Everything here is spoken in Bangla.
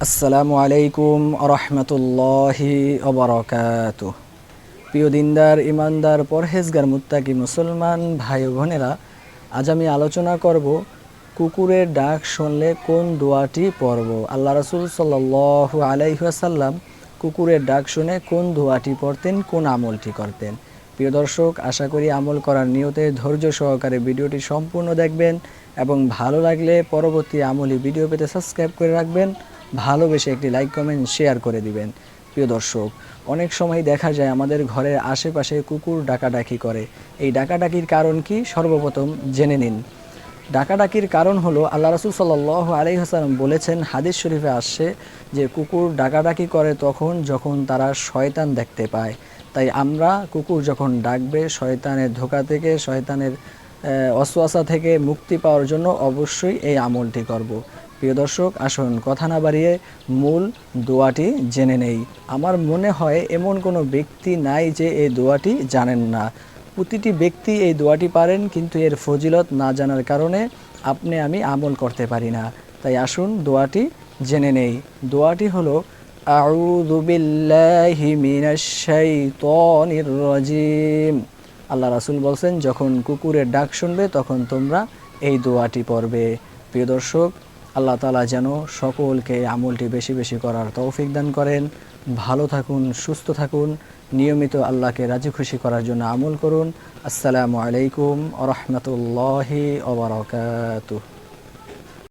আসসালামু আলাইকুম রহমতুল্লাহি ওবরাকাতুহ। প্রিয় দিনদার, ইমানদার, পরহেজগার, মুত্তাকি মুসলমান ভাই বোনেরা, আজ আমি আলোচনা করব কুকুরের ডাক শুনলে কোন দোয়াটি পড়ব। আল্লাহ রাসূল সাল্লাল্লাহু আলাইহি ওয়াসাল্লাম কুকুরের ডাক শুনে কোন দোয়াটি পড়তেন, কোন আমলটি করতেন। প্রিয় দর্শক, আশা করি আমল করার নিয়তে ধৈর্য সহকারে ভিডিওটি সম্পূর্ণ দেখবেন এবং ভালো লাগলে পরবর্তী আমলি ভিডিও পেতে সাবস্ক্রাইব করে রাখবেন। ভালোবেসে একটি লাইক, কমেন্ট, শেয়ার করে দিবেন। প্রিয় দর্শক, অনেক সময় দেখা যায় আমাদের ঘরের আশেপাশে কুকুর ডাকাডাকি করে। এই ডাকাডাকির কারণ কি, সর্বপ্রথম জেনে নিন। ডাকাডাকির কারণ হলো, আল্লাহ রাসূল সাল্লাল্লাহু আলাইহি ওয়াসাল্লাম বলেছেন, হাদিস শরীফে আসছে যে কুকুর ডাকাডাকি করে তখন যখন তারা শয়তান দেখতে পায়। তাই আমরা কুকুর যখন ডাকবে, শয়তানের ধোঁকা থেকে, শয়তানের ওয়াসওয়াসা থেকে মুক্তি পাওয়ার জন্য অবশ্যই এই আমলটি করব। প্রিয় দর্শক, আসুন কথা না বাড়িয়ে মূল দোয়াটি জেনে নেই। আমার মনে হয় এমন কোনো ব্যক্তি নাই যে এই দোয়াটি জানেন না। প্রতিটি ব্যক্তি এই দোয়াটি পারেন, কিন্তু এর ফজিলত না জানার কারণে আপনি আমি আমল করতে পারি না। তাই আসুন দোয়াটি জেনে নেই। দোয়াটি হলো, আউযু বিল্লাহি মিনাশ শাইতানির রাজিম। আল্লাহ রাসূল বলছেন, যখন কুকুরের ডাক শুনবে তখন তোমরা এই দোয়াটি পড়বে। প্রিয় দর্শক, আল্লাহ তাআলা যেন সকলকে আমলটি বেশি বেশি করার তৌফিক দান করেন। ভালো থাকুন, সুস্থ থাকুন, নিয়মিত আল্লাহকে রাজি খুশি করার জন্য আমল করুন। আসসালামু আলাইকুম ওয়া রাহমাতুল্লাহি ওয়া বারাকাতুহু।